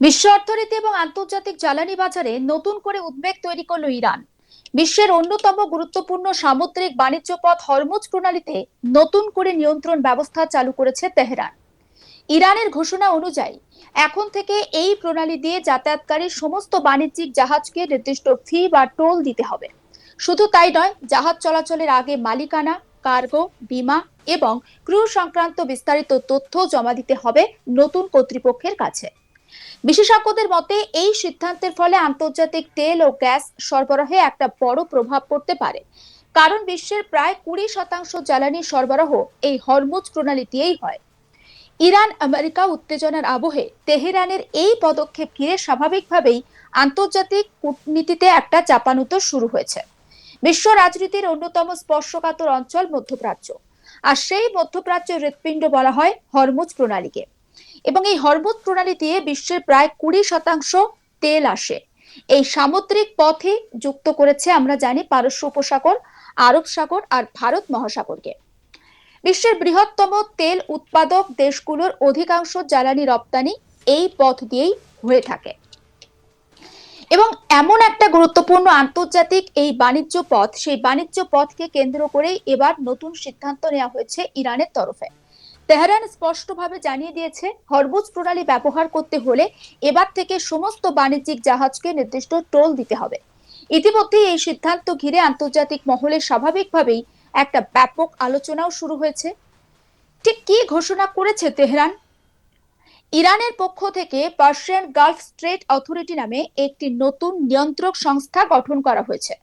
বিশ্ব অর্থনীতি এবং আন্তর্জাতিক জ্বালানি বাজারে নতুন করে উদ্বেগ তৈরি করলো ইরান। বিশ্বের অন্যতম গুরুত্বপূর্ণ সামুদ্রিক বাণিজ্য পথ হরমুজ প্রণালীতে নতুন করে নিয়ন্ত্রণ ব্যবস্থা চালু করেছে তেহরান। ইরানের ঘোষণা অনুযায়ী এখন থেকে এই প্রণালী দিয়ে যাতায়াতকারী সমস্ত বাণিজ্যিক জাহাজকে নির্দিষ্ট ফি বা টোল দিতে হবে। শুধু তাই নয়, জাহাজ চলাচলের আগে মালিকানা, কার্গো, বীমা এবং ক্রু সংক্রান্ত বিস্তারিত তথ্য জমা দিতে হবে নতুন কর্তৃপক্ষের কাছে। বিশেষজ্ঞদের মতে এই সিদ্ধান্তের ফলে আন্তর্জাতিক তেল ও গ্যাস সরবরাহে একটা বড় প্রভাব পড়তে পারে, কারণ বিশ্বের প্রায় 20% জ্বালানি সরবরাহ এই হরমুজ প্রণালী দিয়েই হয়। ইরান আমেরিকা উত্তেজনার আবহে তেহরানের এই পদক্ষেপ ঘিরে স্বাভাবিকভাবেই আন্তর্জাতিক কূটনীতিতে একটা চাপানুতর শুরু হয়েছে। বিশ্ব রাজনীতির অন্যতম স্পর্শকাতর অঞ্চল মধ্যপ্রাচ্য, আর সেই মধ্যপ্রাচ্যের হৃৎপিণ্ড বলা হয় হরমুজ প্রণালীকে। এবং এই হরমুজ প্রণালী দিয়ে বিশ্বের প্রায় 20% তেল আসে। এই সামুদ্রিক পথে যুক্ত করেছে আমরা জানি পারস্য উপসাগর, আরব সাগর আর ভারত মহাসাগরকে। বিশ্বের বৃহত্তম তেল উৎপাদক দেশগুলোর অধিকাংশ জ্বালানি রপ্তানি এই পথ দিয়েই হয়ে থাকে। এবং এমন একটা গুরুত্বপূর্ণ আন্তর্জাতিক এই বাণিজ্য পথ, সেই বাণিজ্য পথকে কেন্দ্র করেই এবার নতুন সিদ্ধান্ত নেওয়া হয়েছে ইরানের তরফে। তেহরান স্পষ্টভাবে জানিয়ে দিয়েছে হরমুজ প্রণালী ব্যবহার করতে হলে এবার থেকে সমস্ত বাণিজ্যিক জাহাজকে নির্দিষ্ট টোল দিতে হবে। ইতিমধ্যেই এই সিদ্ধান্ত ঘিরে আন্তর্জাতিক মহলে স্বাভাবিকভাবেই একটা ব্যাপক আলোচনাও শুরু হয়েছে। ঠিক কি ঘোষণা করেছে তেহরান? ইরানের পক্ষ থেকে পার্সিয়ান গালফ স্ট্রেট অথরিটি নামে একটি নতুন নিয়ন্ত্রক সংস্থা গঠন করা হয়েছে।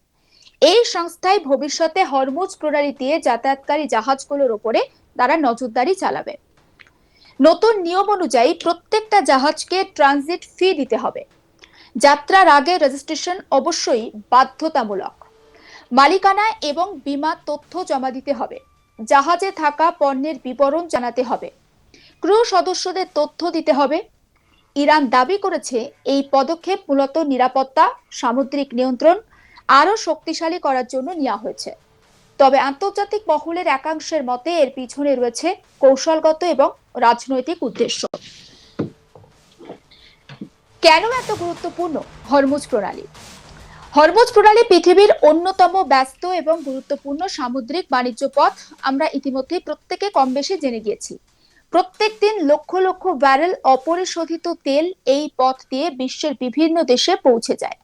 এই সংস্থায় ভবিষ্যতে হরমুজ প্রণালী দিয়ে যাতায়াতকারী জাহাজগুলোর উপরে তারা নজরদারি চালাবে। নতুন নিয়ম অনুযায়ী প্রত্যেকটা জাহাজকে ট্রানজিট ফি দিতে হবে। যাত্রার আগে রেজিস্ট্রেশন অবশ্যই বাধ্যতামূলক। মালিকানা এবং বীমা তথ্য জমা দিতে হবে। জাহাজে থাকা পণ্যের বিবরণ জানাতে হবে। ক্রু সদস্যদের তথ্য দিতে হবে। ইরান দাবি করেছে এই পদক্ষেপ মূলত নিরাপত্তা, সামুদ্রিক নিয়ন্ত্রণ আরো শক্তিশালী করার জন্য নেওয়া হয়েছে। তবে আন্তর্জাতিক মহলের একাংশের মতে এর পিছনে রয়েছে কৌশলগত এবং রাজনৈতিক উদ্দেশ্য। কেন এত গুরুত্বপূর্ণ হরমুজ প্রণালী? হরমুজ প্রণালী পৃথিবীর অন্যতম ব্যস্ত এবং গুরুত্বপূর্ণ সামুদ্রিক বাণিজ্য পথ। আমরা ইতিমধ্যে প্রত্যেকে কম বেশি জেনে গিয়েছি। প্রত্যেক দিন লক্ষ লক্ষ ব্যারেল অপরিশোধিত তেল এই পথ দিয়ে বিশ্বের বিভিন্ন দেশে পৌঁছে যায়।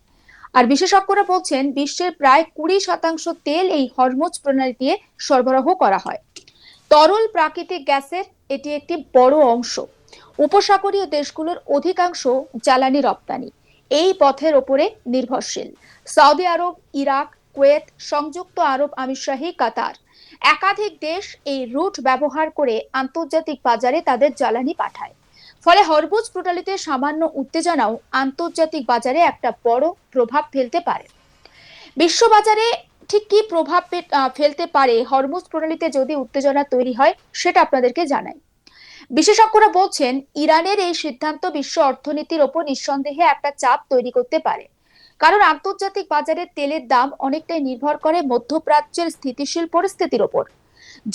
আর বিশেষজ্ঞরা বলছেন বিশ্বের প্রায় 20% তেল এই হরমুজ প্রণালী দিয়ে সরবরাহ করা হয়। তরল প্রাকৃতিক গ্যাসের এটি একটি বড় অংশ। উপসাগরীয় দেশগুলোর অধিকাংশ জ্বালানি রপ্তানি এই পথের ওপরে নির্ভরশীল। সৌদি আরব, ইরাক, কুয়েত, সংযুক্ত আরব আমিরশাহী, কাতার একাধিক দেশ এই রুট ব্যবহার করে আন্তর্জাতিক বাজারে তাদের জ্বালানি পাঠায়। ফলে হরমুজ প্রণালীতে সামান্য উত্তেজনাও আন্তর্জাতিক বাজারে একটা বড় প্রভাব ফেলতে পারে। বিশ্ববাজারে ঠিক কি প্রভাব ফেলতে পারে হরমুজ প্রণালীতে যদি উত্তেজনা তৈরি হয়, সেটা আপনাদেরকে জানাই। বিশেষজ্ঞরা বলছেন ইরানের এই সিদ্ধান্ত বিশ্ব অর্থনীতির ওপর নিঃসন্দেহে একটা চাপ তৈরি করতে পারে, কারণ আন্তর্জাতিক বাজারে তেলের দাম অনেকটাই নির্ভর করে মধ্যপ্রাচ্যের স্থিতিশীল পরিস্থিতির ওপর।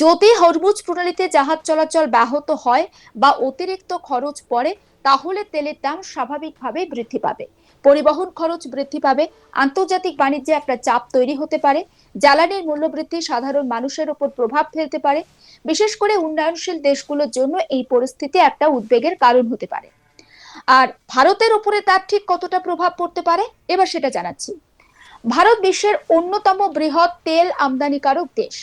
যদি হরমুজ প্রণালীতে জাহাজ চলাচল ব্যাহত হয় বা অতিরিক্ত খরচ পড়ে, তাহলে তেলের দাম স্বাভাবিকভাবে বৃদ্ধি পাবে, পরিবহন খরচ বৃদ্ধি পাবে, আন্তর্জাতিক বাণিজ্যে একটা চাপ তৈরি হতে পারে, জ্বালানির মূল্য বৃদ্ধি সাধারণ মানুষের উপর প্রভাব ফেলতে পারে। বিশেষ করে উন্নয়নশীল দেশগুলোর জন্য এই পরিস্থিতি একটা উদ্বেগের কারণ হতে পারে। আর ভারতের উপরে তার ঠিক কতটা প্রভাব পড়তে পারে এবার সেটা জানাচ্ছি। ভারত বিশ্বের অন্যতম বৃহৎ তেল আমদানিকারক দেশ।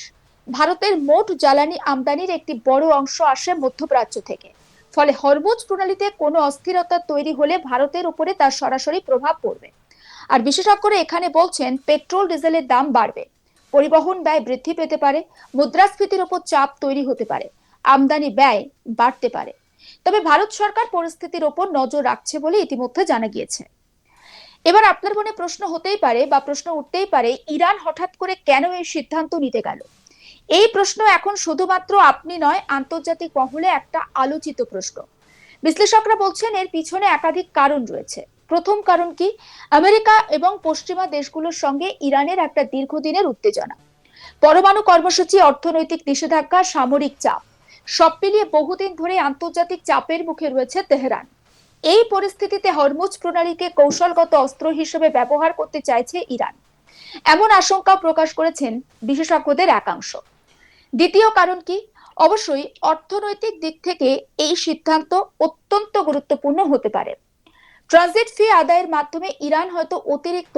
ভারতের মোট জ্বালানি আমদানির একটি বড় অংশ আসে মধ্যপ্রাচ্য থেকে। ফলে হরমুজ প্রণালীতে কোনো অস্থিরতা তৈরি হলে ভারতের উপরে তার সরাসরি প্রভাব পড়বে। আর বিশেষজ্ঞরা এখানে বলছেন পেট্রোল ডিজেলের দাম বাড়বে, পরিবহন ব্যয় বৃদ্ধি পেতে পারে, মুদ্রাস্ফীতির উপর চাপ তৈরি হতে পারে, আমদানি ব্যয় বাড়তে পারে। তবে ভারত সরকার পরিস্থিতির উপর নজর রাখছে বলে ইতিমধ্যে জানা গিয়েছে। এবার আপনার মনে প্রশ্ন হতেই পারে বা প্রশ্ন উঠতেই পারে, ইরান হঠাৎ করে কেন এই সিদ্ধান্ত নিতে গেল? এই প্রশ্ন এখন শুধুমাত্র আপনি নয়, আন্তর্জাতিক মহলে একটা আলোচিত প্রশ্ন। বিশ্লেষকরা বলছেন এর পিছনে একাধিক কারণ রয়েছে। প্রথম কারণ কি? আমেরিকা এবং পশ্চিমা দেশগুলোর সঙ্গে ইরানের একটা দীর্ঘদিনের উত্তেজনা। পরমাণু কর্মসূচি, অর্থনৈতিক নিষেধাজ্ঞা, সামরিক চাপ, সব মিলিয়ে বহুদিন ধরে আন্তর্জাতিক চাপের মুখে রয়েছে তেহরান। এই পরিস্থিতিতে হরমুজ প্রণালীকে কৌশলগত অস্ত্র হিসেবে ব্যবহার করতে চাইছে ইরান, এমন আশঙ্কা প্রকাশ করেছেন বিশেষজ্ঞদের একাংশ। দ্বিতীয় কারণ কি? অবশ্যই অর্থনৈতিক দিক থেকে এই সিদ্ধান্ত অত্যন্ত গুরুত্বপূর্ণ হতে পারে। ট্রানজিট ফি আদায়ের মাধ্যমে ইরান হয়তো অতিরিক্ত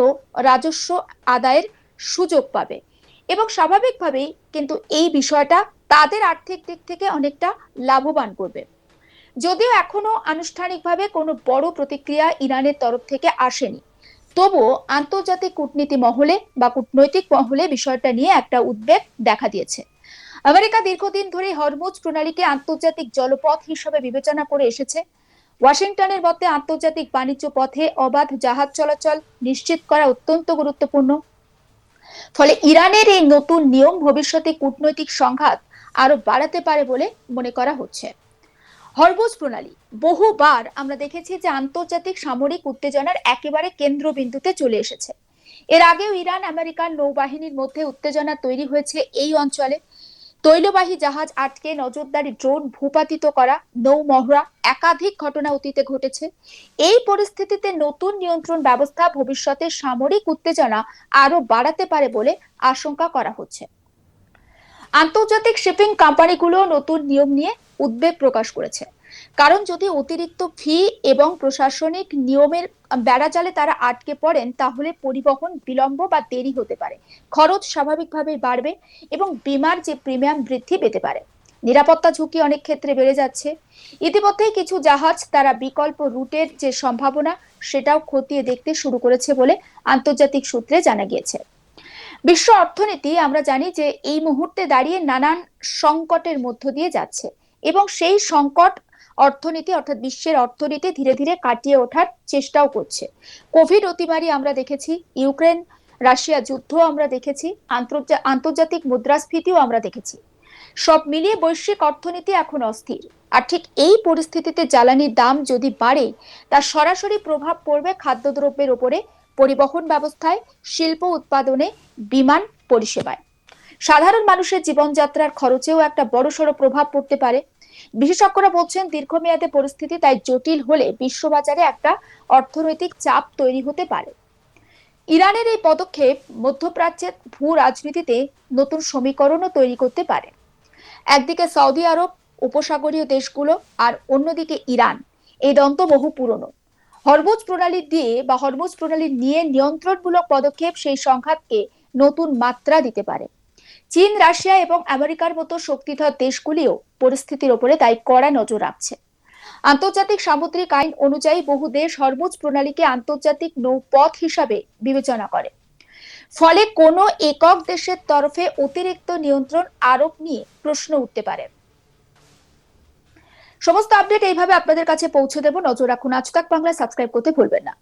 রাজস্ব আদায়ের সুযোগ পাবে এবং স্বাভাবিকভাবেই কিন্তু এই বিষয়টা তাদের আর্থিক দিক থেকে অনেকটা লাভবান করবে। যদিও এখনো আনুষ্ঠানিকভাবে কোনো বড় প্রতিক্রিয়া ইরানের তরফ থেকে আসেনি, তবুও আন্তর্জাতিক কূটনীতি মহলে বা কূটনৈতিক মহলে বিষয়টা নিয়ে একটা উদ্বেগ দেখা দিয়েছে। আমেরিকা দীর্ঘদিন ধরে হরমুজ প্রণালীকে আন্তর্জাতিক জলপথ হিসেবে বিবেচনা করে এসেছে। ওয়াশিংটনের মতে আন্তর্জাতিক বাণিজ্য পথে অবাধ জাহাজ চলাচল নিশ্চিত করা অত্যন্ত গুরুত্বপূর্ণ। ফলে ইরানের এই নতুন নিয়ম ভবিষ্যতে কূটনৈতিক সংঘাত আরো বাড়াতে পারে বলে মনে করা হচ্ছে। হরমুজ প্রণালী বহুবার আমরা দেখেছি যে আন্তর্জাতিক সামরিক উত্তেজনার একেবারে কেন্দ্রবিন্দুতে চলে এসেছে। এর আগেও ইরান আমেরিকার নৌবাহিনীর মধ্যে উত্তেজনা তৈরি হয়েছে এই অঞ্চলে। তৈলবাহী জাহাজ আটকে নজরদারি ড্রোন ভূপাতিত করা, নৌমহড়া, একাধিক ঘটনা অতীতে ঘটেছে। এই পরিস্থিতিতে নতুন নিয়ন্ত্রণ ব্যবস্থা ভবিষ্যতে সামরিক উত্তেজনা আরো বাড়াতে পারে বলে আশঙ্কা করা হচ্ছে। আন্তর্জাতিক শিপিং কোম্পানিগুলো নতুন নিয়ম নিয়ে উদ্বেগ প্রকাশ করেছে, কারণ যদি অতিরিক্ত ফি এবং প্রশাসনিক নিয়মের বেড়াজালে তারা আটকে পড়েন তাহলে পরিবহন বিলম্ব বা দেরি হতে পারে, খরচ স্বাভাবিকভাবেই বাড়বে এবং বিমার যে প্রিমিয়াম বৃদ্ধি পেতে পারে। নিরাপত্তা ঝুঁকি অনেক ক্ষেত্রে বেড়ে যাচ্ছে। ইতিমধ্যেই কিছু জাহাজ তারা বিকল্প রুটের যে সম্ভাবনা সেটাও খতিয়ে দেখতে শুরু করেছে বলে আন্তর্জাতিক সূত্রে জানা গিয়েছে। বিশ্ব অর্থনীতি আমরা জানি যে এই মুহূর্তে দাঁড়িয়ে নানান সংকটের মধ্য দিয়ে যাচ্ছে এবং সেই সংকট অর্থনীতি অর্থাৎ বিশ্বের অর্থনীতি ধীরে ধীরে কাটিয়ে ওঠার চেষ্টাও করছে। কোভিড অতিমারি আমরা দেখেছি, ইউক্রেন রাশিয়া যুদ্ধ আমরা দেখেছি, আন্তর্জাতিক মুদ্রাস্ফীতিও আমরা দেখেছি। সব মিলিয়ে বৈশ্বিক অর্থনীতি এখন অস্থির। আর ঠিক এই পরিস্থিতিতে জ্বালানির দাম যদি বাড়ে তার সরাসরি প্রভাব পড়বে খাদ্যদ্রব্যের উপরে, পরিবহন ব্যবস্থায়, শিল্প উৎপাদনে, বিমান পরিষেবায়। সাধারণ মানুষের জীবনযাত্রার খরচেও একটা বড়সড় প্রভাব পড়তে পারে। বিশেষজ্ঞরা বলছেন দীর্ঘমেয়াদে পরিস্থিতি তাই জটিল হলে বিশ্ববাজারে একটা অর্থনৈতিক চাপ তৈরি হতে পারে। ইরানের এই পদক্ষেপ মধ্যপ্রাচ্যের ভূ রাজনীতিতে নতুন সমীকরণও তৈরি করতে পারে। একদিকে সৌদি আরব, উপসাগরীয় দেশগুলো, আর অন্যদিকে ইরান, এই দ্বন্দ্ব বহু পুরনো। হরমুজ প্রণালী নিয়ে নিয়ন্ত্রণমূলক পদক্ষেপ সেই সংঘাতকে নতুন মাত্রা দিতে পারে। চীন, রাশিয়া এবং আমেরিকার মতো শক্তিধর দেশগুলিও পরিস্থিতির উপরে তাই কড়া নজর রাখছে। আন্তর্জাতিক সামুদ্রিক আইন অনুযায়ী বহু দেশ হরমুজ প্রণালীকে আন্তর্জাতিক নৌপথ হিসাবে বিবেচনা করে। ফলে কোনো একক দেশের তরফে অতিরিক্ত নিয়ন্ত্রণ আরোপ নিয়ে প্রশ্ন উঠতে পারে। সমস্ত আপডেট এইভাবে আপনাদের কাছে পৌঁছে দেব। নজর রাখুন আজ তাক বাংলা, সাবস্ক্রাইব করতে ভুলবেন না।